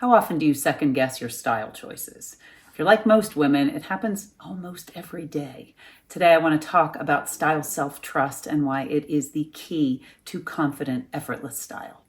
How often do you second guess your style choices? If you're like most women, it happens almost every day. Today, I want to talk about style self-trust and why it is the key to confident, effortless style.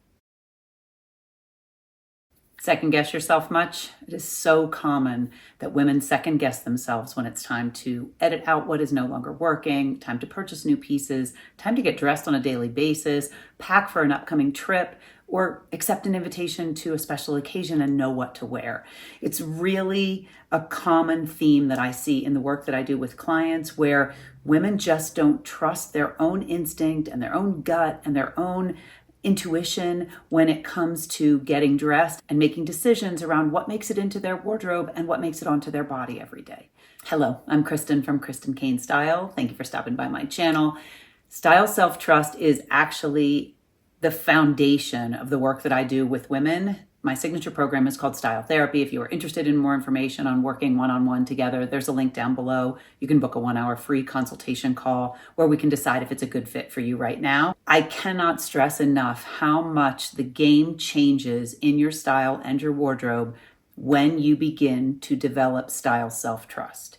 Second guess yourself much? It is so common that women second guess themselves when it's time to edit out what is no longer working, time to purchase new pieces, time to get dressed on a daily basis, pack for an upcoming trip, or accept an invitation to a special occasion and know what to wear. It's really a common theme that I see in the work that I do with clients where women just don't trust their own instinct and their own gut and their own intuition when it comes to getting dressed and making decisions around what makes it into their wardrobe and what makes it onto their body every day. Hello, I'm Kristen from Kristen Kane Style. Thank you for stopping by my channel. Style self-trust is actually the foundation of the work that I do with women. My signature program is called Style Therapy. If you are interested in more information on working one-on-one together, there's a link down below. You can book a 1-hour free consultation call where we can decide if it's a good fit for you right now. I cannot stress enough how much the game changes in your style and your wardrobe when you begin to develop style self-trust.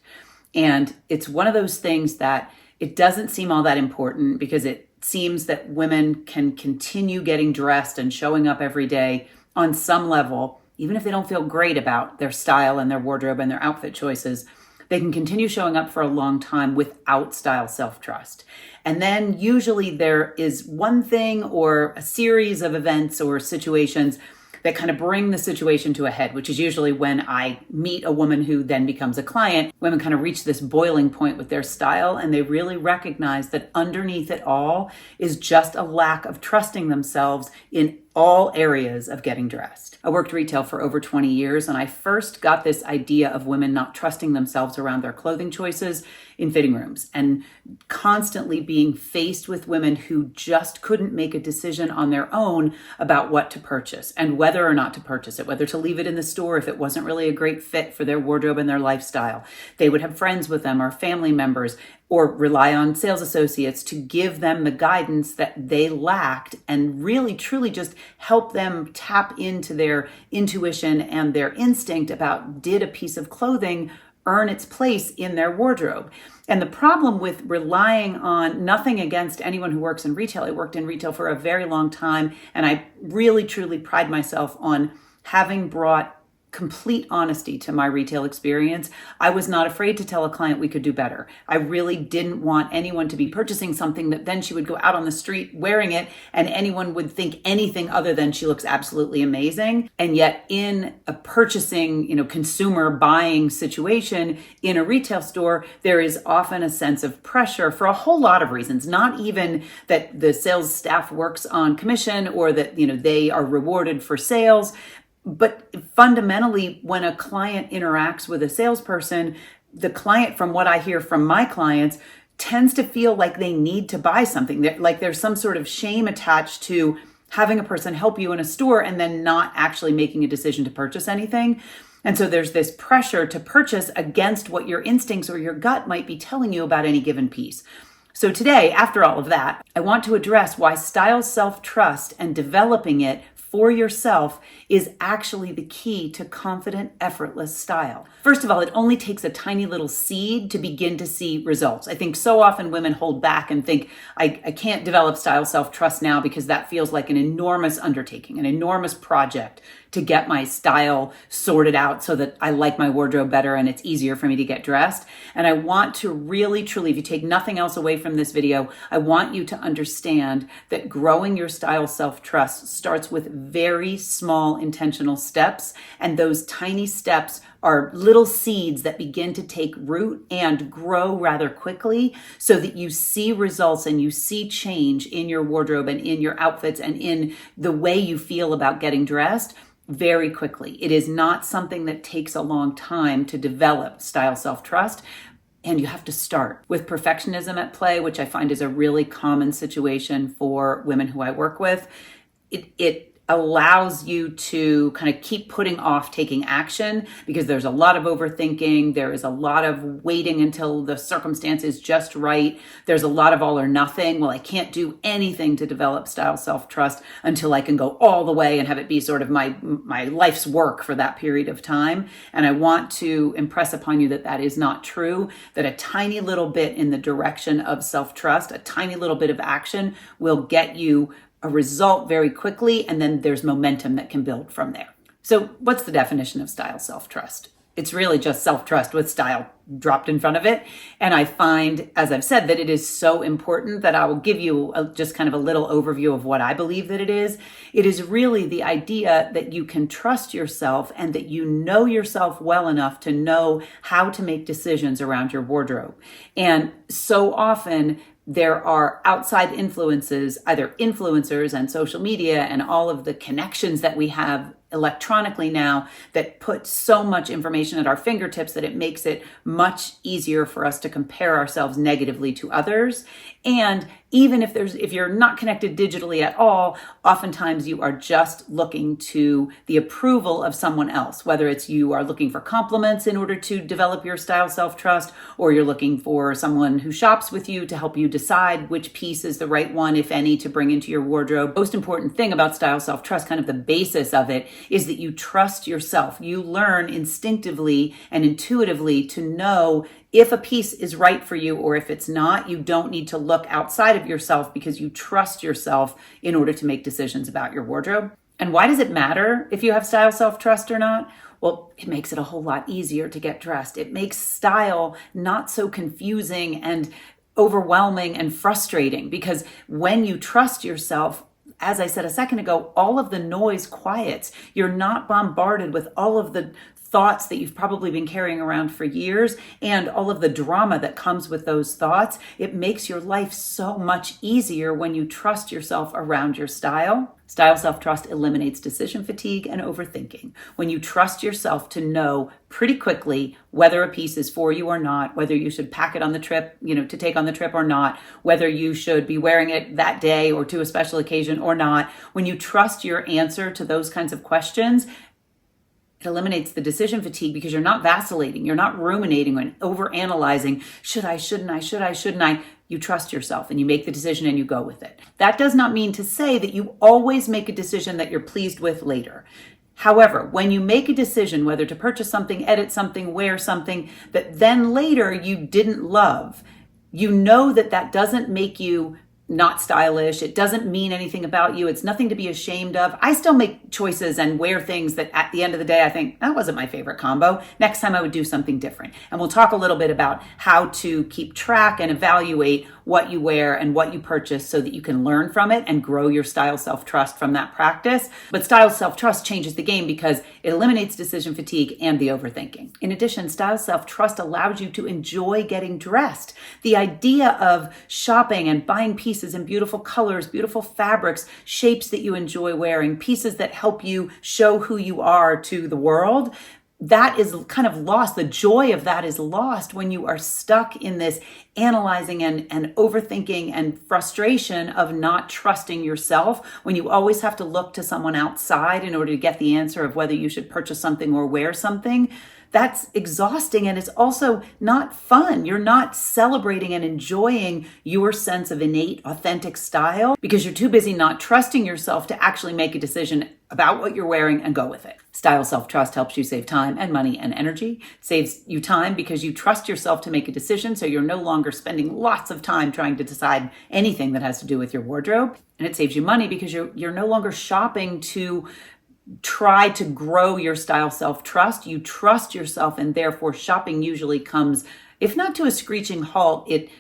And it's one of those things that it doesn't seem all that important because it seems that women can continue getting dressed and showing up every day on some level, even if they don't feel great about their style and their wardrobe and their outfit choices. They can continue showing up for a long time without style self-trust. And then usually there is one thing or a series of events or situations that kind of bring the situation to a head, which is usually when I meet a woman who then becomes a client. Women kind of reach this boiling point with their style, and they really recognize that underneath it all is just a lack of trusting themselves in all areas of getting dressed. I worked retail for over 20 years, and I first got this idea of women not trusting themselves around their clothing choices in fitting rooms and constantly being faced with women who just couldn't make a decision on their own about what to purchase and whether or not to purchase it, whether to leave it in the store if it wasn't really a great fit for their wardrobe and their lifestyle. They would have friends with them or family members or rely on sales associates to give them the guidance that they lacked and really truly just help them tap into their intuition and their instinct about, did a piece of clothing earn its place in their wardrobe? And the problem with relying on, nothing against anyone who works in retail. I worked in retail for a very long time, and I really truly pride myself on having brought complete honesty to my retail experience. I was not afraid to tell a client we could do better. I really didn't want anyone to be purchasing something that then she would go out on the street wearing it and anyone would think anything other than she looks absolutely amazing. And yet in a purchasing, consumer buying situation in a retail store, there is often a sense of pressure for a whole lot of reasons, not even that the sales staff works on commission or that, they are rewarded for sales. But fundamentally, when a client interacts with a salesperson, the client, from what I hear from my clients, tends to feel like they need to buy something. Like there's some sort of shame attached to having a person help you in a store and then not actually making a decision to purchase anything. And so there's this pressure to purchase against what your instincts or your gut might be telling you about any given piece. So today, after all of that, I want to address why style self-trust and developing it for yourself is actually the key to confident, effortless style. First of all, it only takes a tiny little seed to begin to see results. I think so often women hold back and think, I can't develop style self-trust now because that feels like an enormous undertaking, an enormous project to get my style sorted out so that I like my wardrobe better and it's easier for me to get dressed. And I want to really, truly, if you take nothing else away from this video, I want you to understand that growing your style self-trust starts with very small intentional steps. And those tiny steps are little seeds that begin to take root and grow rather quickly so that you see results and you see change in your wardrobe and in your outfits and in the way you feel about getting dressed very quickly. It is not something that takes a long time to develop style self-trust. And you have to start with perfectionism at play, which I find is a really common situation for women who I work with. It allows you to kind of keep putting off taking action because there's a lot of overthinking. There is a lot of waiting until the circumstance is just right. There's a lot of all or nothing. Well, I can't do anything to develop style self-trust until I can go all the way and have it be sort of my life's work for that period of time. And I want to impress upon you that that is not true, that a tiny little bit in the direction of self-trust, a tiny little bit of action will get you a result very quickly, and then there's momentum that can build from there. So what's the definition of style self-trust? It's really just self-trust with style dropped in front of it. And I find, as I've said, that it is so important that I will give you just kind of a little overview of what I believe that it is. It is really the idea that you can trust yourself and that you know yourself well enough to know how to make decisions around your wardrobe. And so often, there are outside influences, either influencers and social media and all of the connections that we have electronically now that put so much information at our fingertips that it makes it much easier for us to compare ourselves negatively to others. And even if you're not connected digitally at all, oftentimes you are just looking to the approval of someone else, whether it's you are looking for compliments in order to develop your style self-trust, or you're looking for someone who shops with you to help you decide which piece is the right one, if any, to bring into your wardrobe. Most important thing about style self-trust, kind of the basis of it, is that you trust yourself. You learn instinctively and intuitively to know if a piece is right for you or if it's not. You don't need to look outside of yourself because you trust yourself in order to make decisions about your wardrobe. And why does it matter if you have style self-trust or not? Well, it makes it a whole lot easier to get dressed. It makes style not so confusing and overwhelming and frustrating, because when you trust yourself, as I said a second ago, all of the noise quiets. You're not bombarded with all of the thoughts that you've probably been carrying around for years and all of the drama that comes with those thoughts. It makes your life so much easier when you trust yourself around your style. Style self-trust eliminates decision fatigue and overthinking. When you trust yourself to know pretty quickly whether a piece is for you or not, whether you should pack it on the trip, to take on the trip or not, whether you should be wearing it that day or to a special occasion or not, when you trust your answer to those kinds of questions, it eliminates the decision fatigue because you're not vacillating. You're not ruminating and overanalyzing. Should I, shouldn't I, should I, shouldn't I? You trust yourself and you make the decision and you go with it. That does not mean to say that you always make a decision that you're pleased with later. However, when you make a decision whether to purchase something, edit something, wear something that then later you didn't love, you know that that doesn't make you not stylish. It doesn't mean anything about you. It's nothing to be ashamed of. I still make choices and wear things that at the end of the day, I think that wasn't my favorite combo. Next time I would do something different. And we'll talk a little bit about how to keep track and evaluate what you wear and what you purchase so that you can learn from it and grow your style self-trust from that practice. But style self-trust changes the game because it eliminates decision fatigue and the overthinking. In addition, style self-trust allows you to enjoy getting dressed. The idea of shopping and buying pieces in beautiful colors, beautiful fabrics, shapes that you enjoy wearing, pieces that help you show who you are to the world, that is kind of lost. The joy of that is lost when you are stuck in this analyzing and overthinking and frustration of not trusting yourself, when you always have to look to someone outside in order to get the answer of whether you should purchase something or wear something. That's exhausting and it's also not fun. You're not celebrating and enjoying your sense of innate, authentic style because you're too busy not trusting yourself to actually make a decision about what you're wearing and go with it. Style self-trust helps you save time and money and energy. It saves you time because you trust yourself to make a decision, so you're no longer spending lots of time trying to decide anything that has to do with your wardrobe. And it saves you money because you're no longer shopping to try to grow your style self-trust. You trust yourself, and therefore shopping usually comes, if not to a screeching halt, it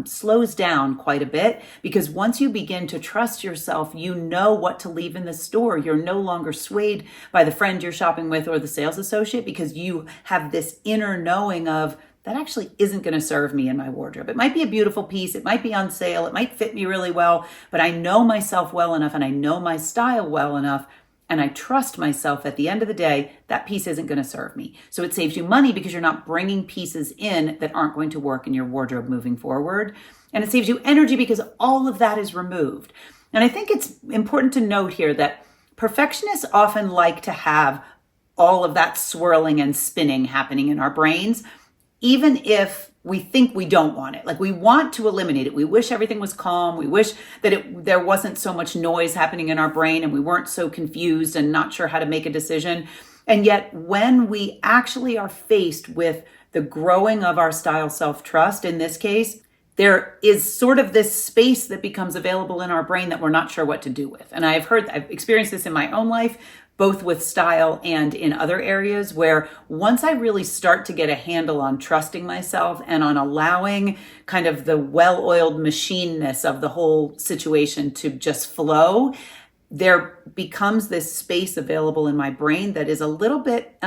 slows down quite a bit, because once you begin to trust yourself, you know what to leave in the store. You're no longer swayed by the friend you're shopping with or the sales associate, because you have this inner knowing of, that actually isn't going to serve me in my wardrobe. It might be a beautiful piece. It might be on sale. It might fit me really well, but I know myself well enough and I know my style well enough, and I trust myself at the end of the day, that piece isn't going to serve me. So it saves you money because you're not bringing pieces in that aren't going to work in your wardrobe moving forward. And it saves you energy because all of that is removed. And I think it's important to note here that Perfectionists often like to have all of that swirling and spinning happening in our brains, even if we think we don't want it. Like, we want to eliminate it. We wish everything was calm. We wish that there wasn't so much noise happening in our brain and we weren't so confused and not sure how to make a decision. And yet when we actually are faced with the growing of our style self-trust, in this case, there is sort of this space that becomes available in our brain that we're not sure what to do with. And I've experienced this in my own life, both with style and in other areas, where once I really start to get a handle on trusting myself and on allowing kind of the well-oiled machineness of the whole situation to just flow, there becomes this space available in my brain that is a little bit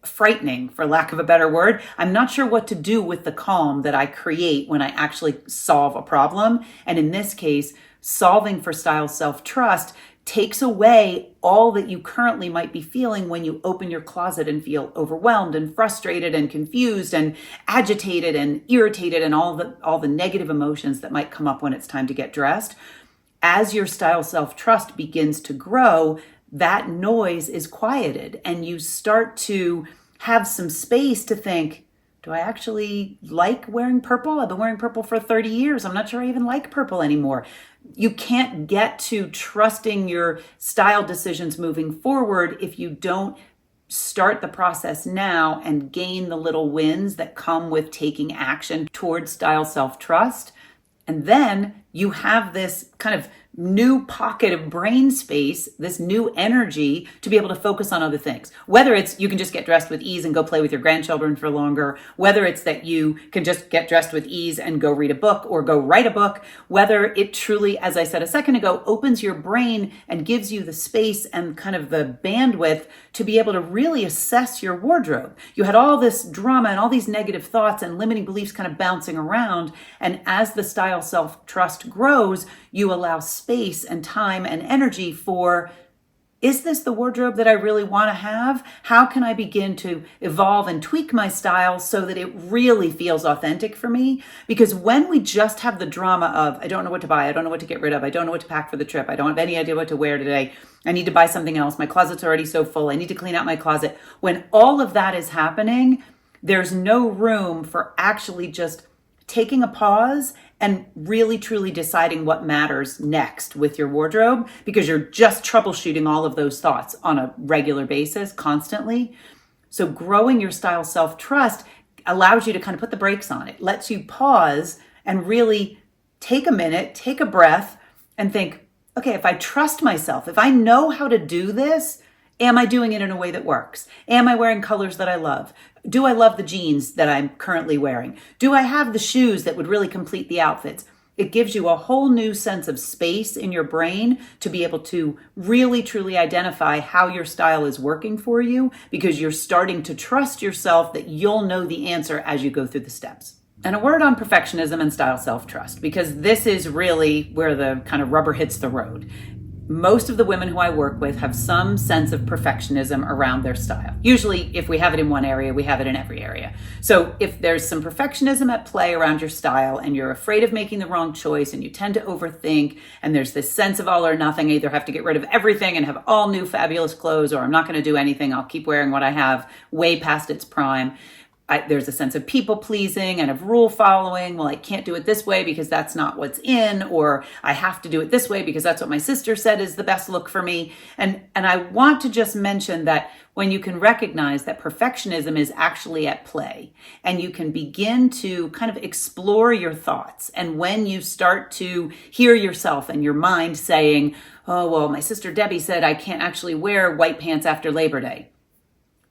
frightening, for lack of a better word. I'm not sure what to do with the calm that I create when I actually solve a problem. And in this case, solving for style self-trust takes away all that you currently might be feeling when you open your closet and feel overwhelmed and frustrated and confused and agitated and irritated and all the negative emotions that might come up when it's time to get dressed. As your style self-trust begins to grow, that noise is quieted and you start to have some space to think, do I actually like wearing purple? I've been wearing purple for 30 years. I'm not sure I even like purple anymore. You can't get to trusting your style decisions moving forward if you don't start the process now and gain the little wins that come with taking action towards style self-trust. And then you have this kind of new pocket of brain space, this new energy to be able to focus on other things. Whether it's you can just get dressed with ease and go play with your grandchildren for longer, whether it's that you can just get dressed with ease and go read a book or go write a book, whether it truly, as I said a second ago, opens your brain and gives you the space and kind of the bandwidth to be able to really assess your wardrobe. You had all this drama and all these negative thoughts and limiting beliefs kind of bouncing around. And as the style self-trust grows, you allow space and time and energy for, is this the wardrobe that I really want to have? How can I begin to evolve and tweak my style so that it really feels authentic for me? Because when we just have the drama of, I don't know what to buy, I don't know what to get rid of, I don't know what to pack for the trip, I don't have any idea what to wear today, I need to buy something else, my closet's already so full, I need to clean out my closet. When all of that is happening, there's no room for actually just taking a pause and really truly deciding what matters next with your wardrobe, because you're just troubleshooting all of those thoughts on a regular basis, constantly. So growing your style self-trust allows you to kind of put the brakes on it, lets you pause and really take a minute, take a breath and think, okay, if I trust myself, if I know how to do this, am I doing it in a way that works? Am I wearing colors that I love? Do I love the jeans that I'm currently wearing? Do I have the shoes that would really complete the outfits? It gives you a whole new sense of space in your brain to be able to really, truly identify how your style is working for you, because you're starting to trust yourself that you'll know the answer as you go through the steps. And a word on perfectionism and style self-trust, because this is really where the kind of rubber hits the road. Most of the women who I work with have some sense of perfectionism around their style. Usually, if we have it in one area, we have it in every area. So if there's some perfectionism at play around your style and you're afraid of making the wrong choice and you tend to overthink and there's this sense of all or nothing, I either have to get rid of everything and have all new fabulous clothes, or I'm not going to do anything, I'll keep wearing what I have way past its prime. There's a sense of people pleasing and of rule following. Well, I can't do it this way because that's not what's in, or I have to do it this way because that's what my sister said is the best look for me. And I want to just mention that when you can recognize that perfectionism is actually at play and you can begin to kind of explore your thoughts. And when you start to hear yourself and your mind saying, oh, well, my sister Debbie said I can't actually wear white pants after Labor Day.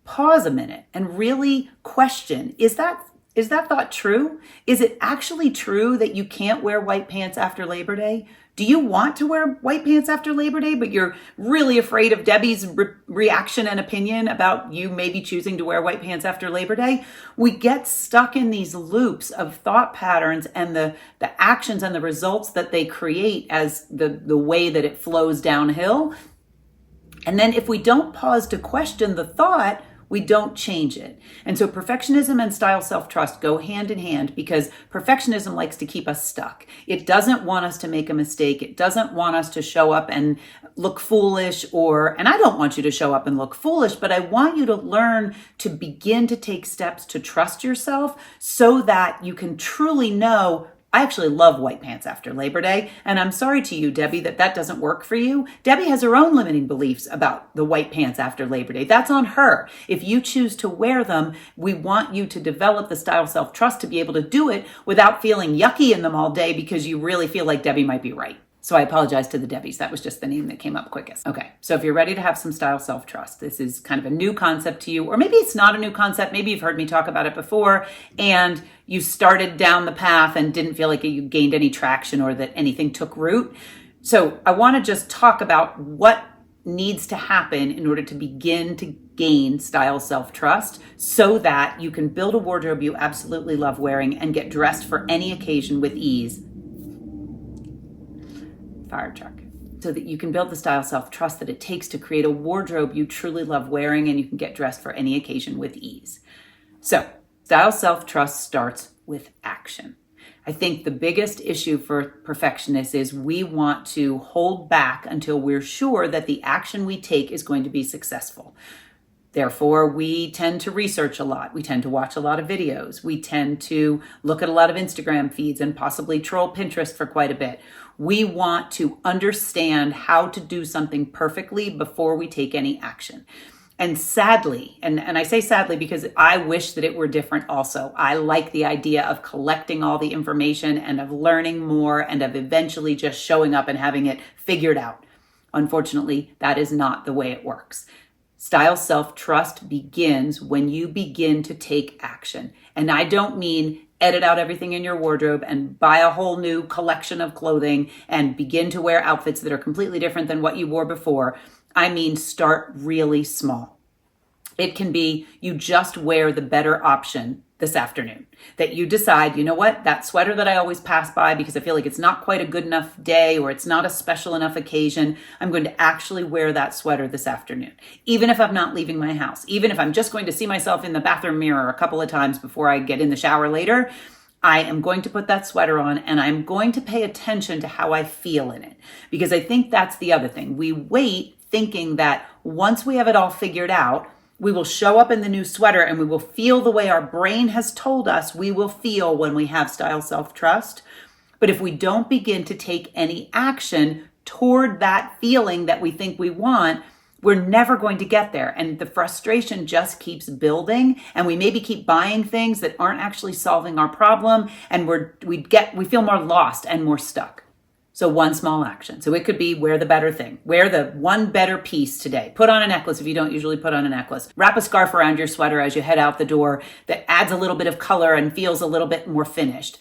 Pause a minute and really question, is that thought true? Is it actually true that you can't wear white pants after Labor Day? Do you want to wear white pants after Labor Day, but you're really afraid of Debbie's reaction and opinion about you maybe choosing to wear white pants after Labor Day? We get stuck in these loops of thought patterns and the actions and the results that they create as the way that it flows downhill. And then if we don't pause to question the thought, we don't change it. And so perfectionism and style self-trust go hand in hand, because perfectionism likes to keep us stuck. It doesn't want us to make a mistake. It doesn't want us to show up and look foolish and I don't want you to show up and look foolish, but I want you to learn to begin to take steps to trust yourself so that you can truly know, I actually love white pants after Labor Day. And I'm sorry to you, Debbie, that doesn't work for you. Debbie has her own limiting beliefs about the white pants after Labor Day. That's on her. If you choose to wear them, we want you to develop the style self-trust to be able to do it without feeling yucky in them all day because you really feel like Debbie might be right. So I apologize to the Debbies. That was just the name that came up quickest. Okay, so if you're ready to have some style self-trust, this is kind of a new concept to you, or maybe it's not a new concept. Maybe you've heard me talk about it before and you started down the path and didn't feel like you gained any traction or that anything took root. So I want to just talk about what needs to happen in order to begin to gain style self-trust so that you can build a wardrobe you absolutely love wearing and get dressed for any occasion with ease. Fire truck. So that you can build the style self-trust that it takes to create a wardrobe you truly love wearing and you can get dressed for any occasion with ease. So style self-trust starts with action. I think the biggest issue for perfectionists is we want to hold back until we're sure that the action we take is going to be successful. Therefore, we tend to research a lot. We tend to watch a lot of videos. We tend to look at a lot of Instagram feeds and possibly troll Pinterest for quite a bit. We want to understand how to do something perfectly before we take any action. And sadly, and I say sadly because I wish that it were different also. I like the idea of collecting all the information and of learning more and of eventually just showing up and having it figured out. Unfortunately, that is not the way it works. Style self-trust begins when you begin to take action. And I don't mean edit out everything in your wardrobe and buy a whole new collection of clothing and begin to wear outfits that are completely different than what you wore before. I mean, start really small. It can be you just wear the better option this afternoon. That you decide, you know what, that sweater that I always pass by because I feel like it's not quite a good enough day or it's not a special enough occasion, I'm going to actually wear that sweater this afternoon. Even if I'm not leaving my house, even if I'm just going to see myself in the bathroom mirror a couple of times before I get in the shower later, I am going to put that sweater on and I'm going to pay attention to how I feel in it. Because I think that's the other thing. We wait thinking that once we have it all figured out, we will show up in the new sweater and we will feel the way our brain has told us we will feel when we have style self-trust. But if we don't begin to take any action toward that feeling that we think we want, we're never going to get there. And the frustration just keeps building and we maybe keep buying things that aren't actually solving our problem and we feel more lost and more stuck. So one small action. So it could be wear the better thing. Wear the one better piece today. Put on a necklace if you don't usually put on a necklace. Wrap a scarf around your sweater as you head out the door that adds a little bit of color and feels a little bit more finished.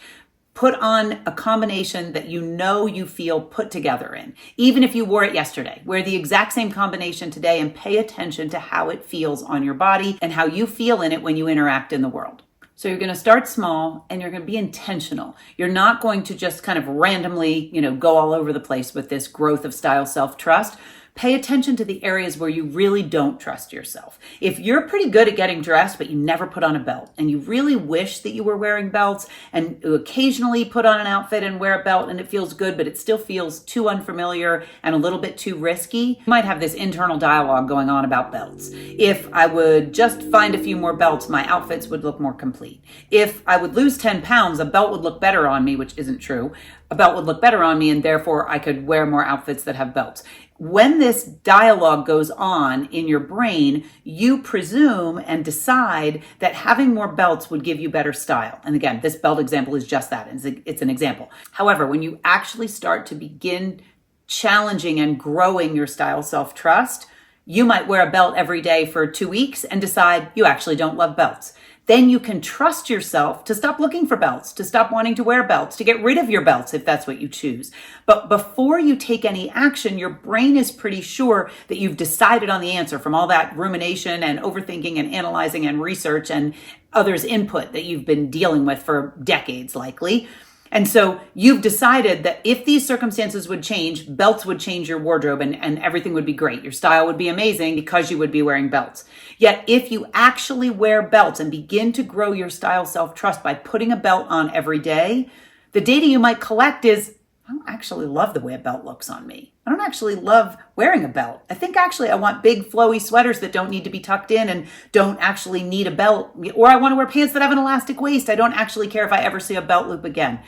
Put on a combination that you know you feel put together in. Even if you wore it yesterday, wear the exact same combination today and pay attention to how it feels on your body and how you feel in it when you interact in the world. So you're going to start small and you're going to be intentional. You're not going to just kind of randomly, go all over the place with this growth of style self-trust. Pay attention to the areas where you really don't trust yourself. If you're pretty good at getting dressed, but you never put on a belt, and you really wish that you were wearing belts, and you occasionally put on an outfit and wear a belt and it feels good, but it still feels too unfamiliar and a little bit too risky, you might have this internal dialogue going on about belts. If I would just find a few more belts, my outfits would look more complete. If I would lose 10 pounds, a belt would look better on me, which isn't true. A belt would look better on me, and therefore I could wear more outfits that have belts. When this dialogue goes on in your brain, you presume and decide that having more belts would give you better style. And again, this belt example is just that. It's an example. However, when you actually start to begin challenging and growing your style self-trust, you might wear a belt every day for 2 weeks and decide you actually don't love belts. Then you can trust yourself to stop looking for belts, to stop wanting to wear belts, to get rid of your belts if that's what you choose. But before you take any action, your brain is pretty sure that you've decided on the answer from all that rumination and overthinking and analyzing and research and others' input that you've been dealing with for decades likely. And so you've decided that if these circumstances would change, belts would change your wardrobe and everything would be great. Your style would be amazing because you would be wearing belts. Yet if you actually wear belts and begin to grow your style self-trust by putting a belt on every day, the data you might collect is, I don't actually love the way a belt looks on me. I don't actually love wearing a belt. I think actually I want big flowy sweaters that don't need to be tucked in and don't actually need a belt. Or I want to wear pants that have an elastic waist. I don't actually care if I ever see a belt loop again.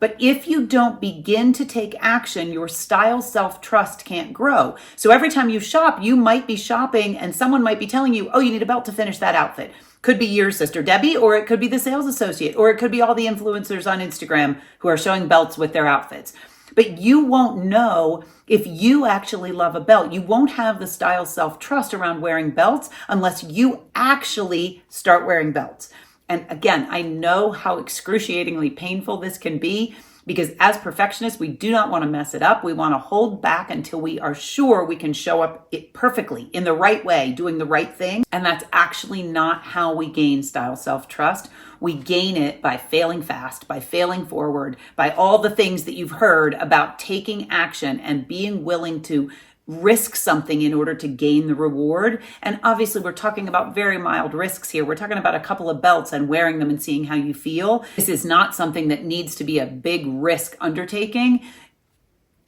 But if you don't begin to take action, your style self-trust can't grow. So every time you shop, you might be shopping and someone might be telling you, oh, you need a belt to finish that outfit. Could be your sister Debbie, or it could be the sales associate, or it could be all the influencers on Instagram who are showing belts with their outfits. But you won't know if you actually love a belt. You won't have the style self-trust around wearing belts unless you actually start wearing belts. And again, I know how excruciatingly painful this can be, because as perfectionists, we do not want to mess it up. We want to hold back until we are sure we can show up it perfectly in the right way, doing the right thing. And that's actually not how we gain style self-trust. We gain it by failing fast, by failing forward, by all the things that you've heard about taking action and being willing to risk something in order to gain the reward. And obviously we're talking about very mild risks here. We're talking about a couple of belts and wearing them and seeing how you feel. This is not something that needs to be a big risk undertaking.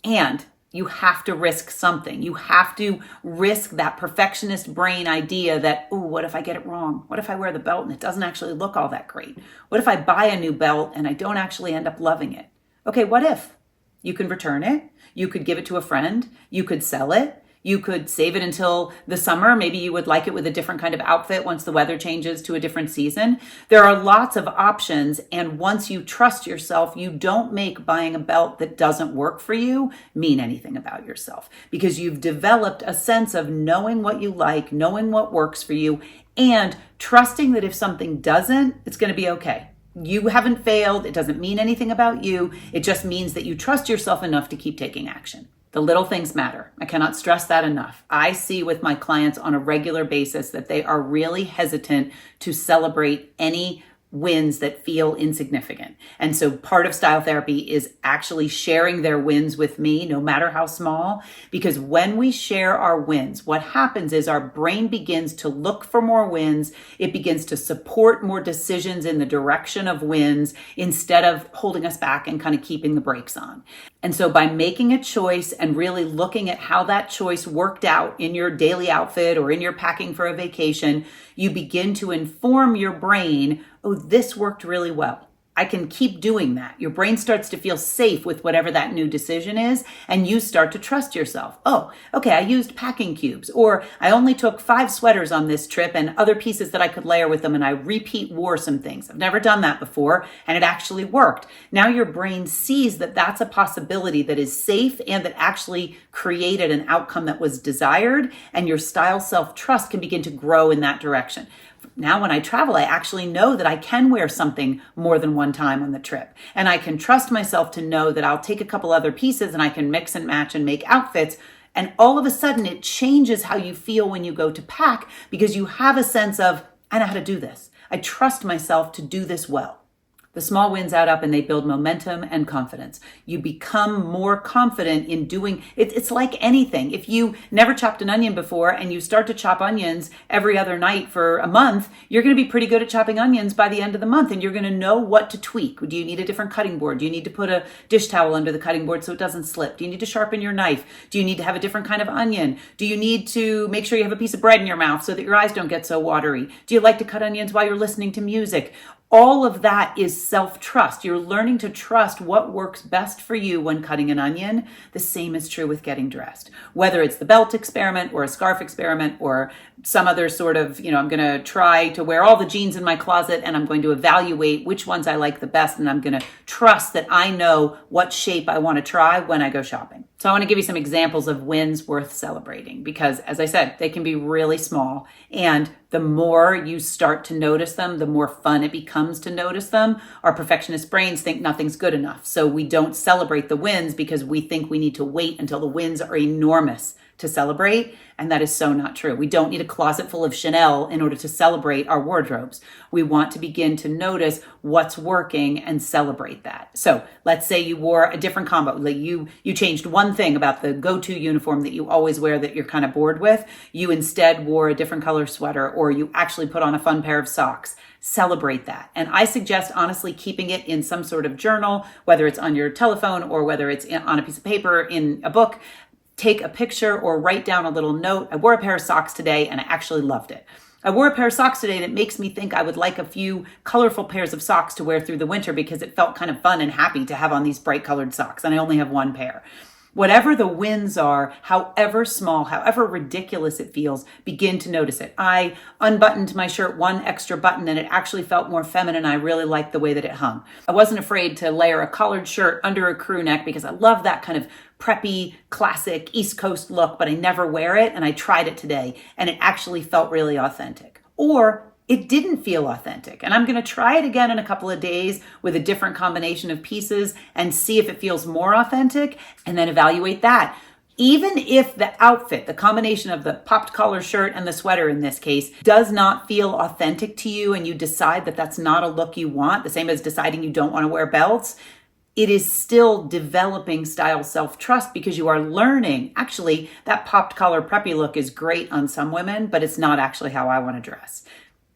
And you have to risk something. You have to risk that perfectionist brain idea that, oh, what if I get it wrong? What if I wear the belt and it doesn't actually look all that great? What if I buy a new belt and I don't actually end up loving it? Okay, what if? You can return it. You could give it to a friend. You could sell it. You could save it until the summer. Maybe you would like it with a different kind of outfit once the weather changes to a different season. There are lots of options. And once you trust yourself, you don't make buying a belt that doesn't work for you mean anything about yourself, because you've developed a sense of knowing what you like, knowing what works for you, and trusting that if something doesn't, it's going to be okay. You haven't failed. It doesn't mean anything about you. It just means that you trust yourself enough to keep taking action. The little things matter. I cannot stress that enough. I see with my clients on a regular basis that they are really hesitant to celebrate any wins that feel insignificant. And so part of style therapy is actually sharing their wins with me, no matter how small, because when we share our wins, what happens is our brain begins to look for more wins. It begins to support more decisions in the direction of wins instead of holding us back and kind of keeping the brakes on. And so by making a choice and really looking at how that choice worked out in your daily outfit or in your packing for a vacation, you begin to inform your brain, oh, this worked really well. I can keep doing that. Your brain starts to feel safe with whatever that new decision is, and you start to trust yourself. Oh, okay, I used packing cubes, or I only took 5 sweaters on this trip and other pieces that I could layer with them, and I repeat wore some things. I've never done that before, and it actually worked. Now your brain sees that that's a possibility that is safe and that actually created an outcome that was desired, and your style self-trust can begin to grow in that direction. Now, when I travel, I actually know that I can wear something more than one time on the trip. And I can trust myself to know that I'll take a couple other pieces and I can mix and match and make outfits. And all of a sudden, it changes how you feel when you go to pack, because you have a sense of, I know how to do this. I trust myself to do this well. The small wins add up and they build momentum and confidence. You become more confident in doing it. It's like anything. If you never chopped an onion before and you start to chop onions every other night for a month, you're going to be pretty good at chopping onions by the end of the month, and you're going to know what to tweak. Do you need a different cutting board? Do you need to put a dish towel under the cutting board so it doesn't slip? Do you need to sharpen your knife? Do you need to have a different kind of onion? Do you need to make sure you have a piece of bread in your mouth so that your eyes don't get so watery? Do you like to cut onions while you're listening to music? All of that is self-trust. You're learning to trust what works best for you when cutting an onion. The same is true with getting dressed. Whether it's the belt experiment or a scarf experiment or some other sort of, I'm going to try to wear all the jeans in my closet and I'm going to evaluate which ones I like the best, and I'm going to trust that I know what shape I want to try when I go shopping. So I want to give you some examples of wins worth celebrating, because as I said, they can be really small, and the more you start to notice them, the more fun it becomes to notice them. Our perfectionist brains think nothing's good enough, so we don't celebrate the wins because we think we need to wait until the wins are enormous to celebrate. And that is so not true. We don't need a closet full of Chanel in order to celebrate our wardrobes. We want to begin to notice what's working and celebrate that. So let's say you wore a different combo. Like you changed one thing about the go-to uniform that you always wear that you're kind of bored with. You instead wore a different color sweater, or you actually put on a fun pair of socks. Celebrate that. And I suggest, honestly, keeping it in some sort of journal, whether it's on your telephone or whether it's on a piece of paper in a book. Take a picture or write down a little note. I wore a pair of socks today and I actually loved it. I wore a pair of socks today that makes me think I would like a few colorful pairs of socks to wear through the winter because it felt kind of fun and happy to have on these bright colored socks, and I only have one pair. Whatever the wins are, however small, however ridiculous it feels, begin to notice it. I unbuttoned my shirt one extra button and it actually felt more feminine. I really liked the way that it hung. I wasn't afraid to layer a collared shirt under a crew neck because I love that kind of preppy, classic East Coast look, but I never wear it. And I tried it today and it actually felt really authentic. Or it didn't feel authentic. And I'm going to try it again in a couple of days with a different combination of pieces and see if it feels more authentic, and then evaluate that. Even if the outfit, the combination of the popped collar shirt and the sweater in this case, does not feel authentic to you and you decide that that's not a look you want, the same as deciding you don't want to wear belts, it is still developing style self-trust because you are learning, actually, that popped collar preppy look is great on some women, but it's not actually how I want to dress.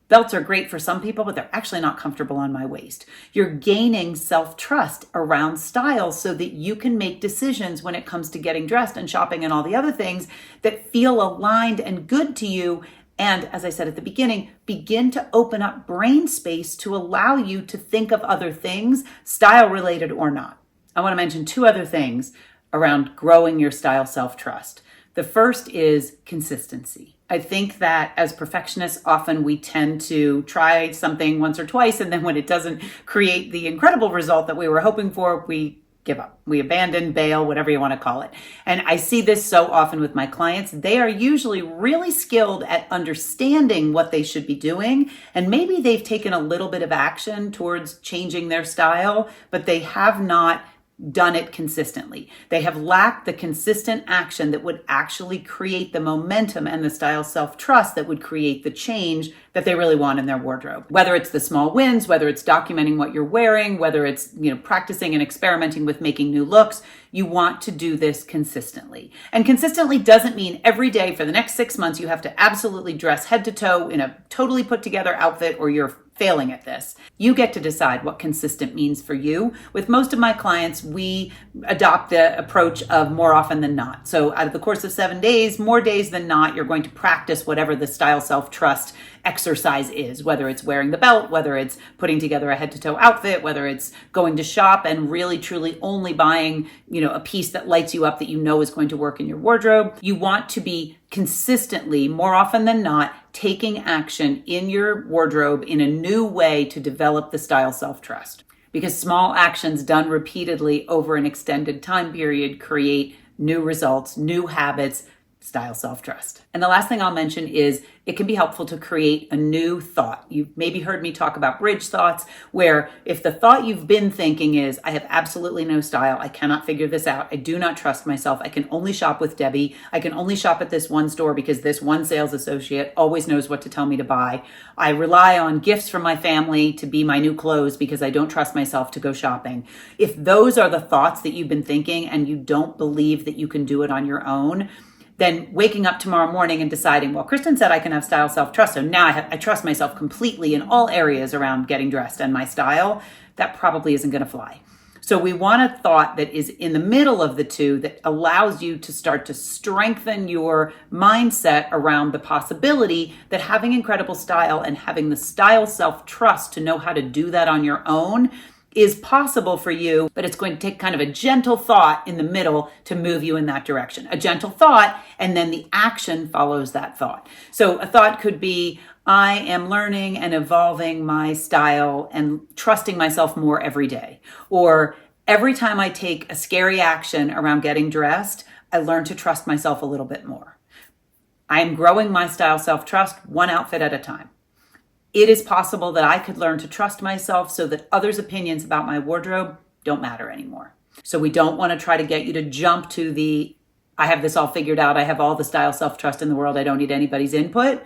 Belts are great for some people, but they're actually not comfortable on my waist. You're gaining self-trust around style so that you can make decisions when it comes to getting dressed and shopping and all the other things that feel aligned and good to you. And as I said at the beginning, begin to open up brain space to allow you to think of other things, style related or not. I want to mention two other things around growing your style self-trust. The first is consistency. I think that as perfectionists, often we tend to try something once or twice, and then when it doesn't create the incredible result that we were hoping for, we give up. We abandon, bail, whatever you want to call it. And I see this so often with my clients. They are usually really skilled at understanding what they should be doing, and maybe they've taken a little bit of action towards changing their style, but they have not done it consistently. They have lacked the consistent action that would actually create the momentum and the style self-trust that would create the change that they really want in their wardrobe. Whether it's the small wins, whether it's documenting what you're wearing, whether it's, practicing and experimenting with making new looks, you want to do this consistently. And consistently doesn't mean every day for the next 6 months you have to absolutely dress head to toe in a totally put together outfit or you're failing at this. You get to decide what consistent means for you. With most of my clients, we adopt the approach of more often than not. So out of the course of 7 days, more days than not, you're going to practice whatever the style self-trust exercise is, whether it's wearing the belt, whether it's putting together a head-to-toe outfit, whether it's going to shop and really truly only buying, a piece that lights you up that you know is going to work in your wardrobe. You want to be consistently, more often than not, taking action in your wardrobe in a new way to develop the style self-trust. Because small actions done repeatedly over an extended time period create new results, new habits, style self-trust. And the last thing I'll mention is it can be helpful to create a new thought. You've maybe heard me talk about bridge thoughts, where if the thought you've been thinking is, I have absolutely no style, I cannot figure this out, I do not trust myself, I can only shop with Debbie, I can only shop at this one store because this one sales associate always knows what to tell me to buy, I rely on gifts from my family to be my new clothes because I don't trust myself to go shopping. If those are the thoughts that you've been thinking and you don't believe that you can do it on your own, then waking up tomorrow morning and deciding, well, Kristen said I can have style self-trust, so now I trust myself completely in all areas around getting dressed and my style, that probably isn't going to fly. So we want a thought that is in the middle of the two that allows you to start to strengthen your mindset around the possibility that having incredible style and having the style self-trust to know how to do that on your own is possible for you, but it's going to take kind of a gentle thought in the middle to move you in that direction. A gentle thought, and then the action follows that thought. So a thought could be, I am learning and evolving my style and trusting myself more every day. Or every time I take a scary action around getting dressed, I learn to trust myself a little bit more. I am growing my style self-trust one outfit at a time. It is possible that I could learn to trust myself so that others' opinions about my wardrobe don't matter anymore. So we don't want to try to get you to jump to the I have this all figured out. I have all the style self-trust in the world. I don't need anybody's input.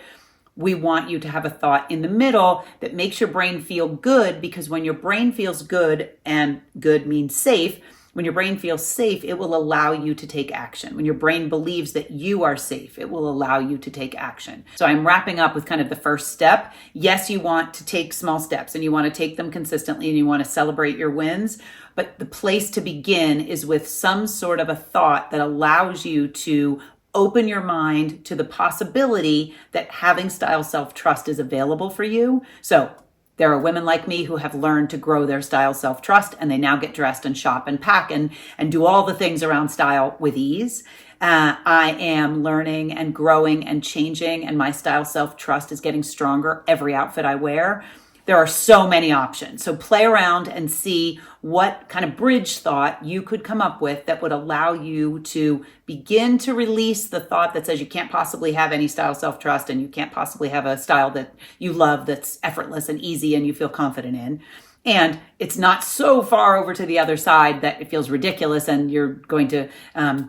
We want you to have a thought in the middle that makes your brain feel good, because when your brain feels good, and good means safe, when your brain feels safe, it will allow you to take action. When your brain believes that you are safe, it will allow you to take action. So I'm wrapping up with kind of the first step. Yes, you want to take small steps and you want to take them consistently and you want to celebrate your wins. But the place to begin is with some sort of a thought that allows you to open your mind to the possibility that having style self-trust is available for you. So there are women like me who have learned to grow their style self-trust, and they now get dressed and shop and pack and do all the things around style with ease. I am learning and growing and changing, and my style self-trust is getting stronger every outfit I wear. There are so many options. So play around and see what kind of bridge thought you could come up with that would allow you to begin to release the thought that says you can't possibly have any style self-trust and you can't possibly have a style that you love that's effortless and easy and you feel confident in. And it's not so far over to the other side that it feels ridiculous and you're going to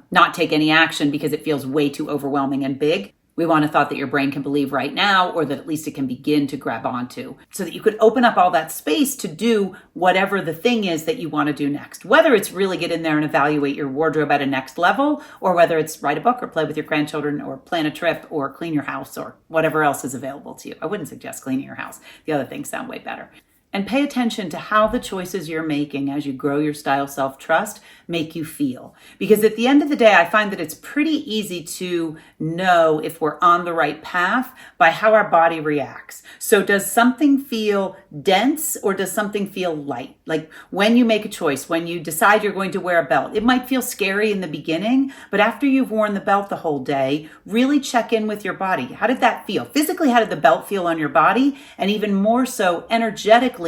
not take any action because it feels way too overwhelming and big. We want a thought that your brain can believe right now, or that at least it can begin to grab onto, so that you could open up all that space to do whatever the thing is that you want to do next. Whether it's really get in there and evaluate your wardrobe at a next level, or whether it's write a book or play with your grandchildren or plan a trip or clean your house or whatever else is available to you. I wouldn't suggest cleaning your house. The other things sound way better. And pay attention to how the choices you're making as you grow your style self-trust make you feel. Because at the end of the day, I find that it's pretty easy to know if we're on the right path by how our body reacts. So does something feel dense or does something feel light? Like when you make a choice, when you decide you're going to wear a belt, it might feel scary in the beginning, but after you've worn the belt the whole day, really check in with your body. How did that feel? Physically, how did the belt feel on your body? And even more so, energetically,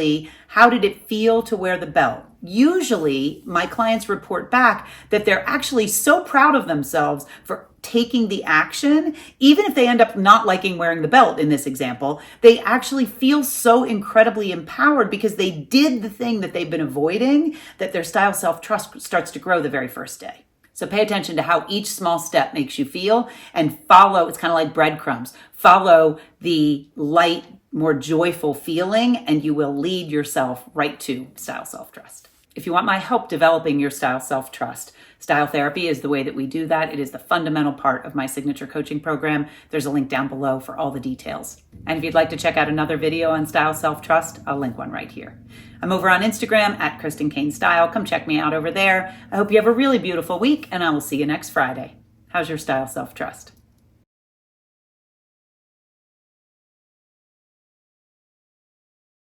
how did it feel to wear the belt? Usually, my clients report back that they're actually so proud of themselves for taking the action. Even if they end up not liking wearing the belt in this example, they actually feel so incredibly empowered because they did the thing that they've been avoiding, that their style self-trust starts to grow the very first day. So pay attention to how each small step makes you feel and follow. It's kind of like breadcrumbs. Follow the light, more joyful feeling, and you will lead yourself right to style self-trust. If you want my help developing your style self-trust, style therapy is the way that we do that. It is the fundamental part of my signature coaching program. There's a link down below for all the details. And if you'd like to check out another video on style self-trust, I'll link one right here. I'm over on Instagram at Kristen Kane Style. Come check me out over there. I hope you have a really beautiful week, and I will see you next Friday. How's your style self-trust?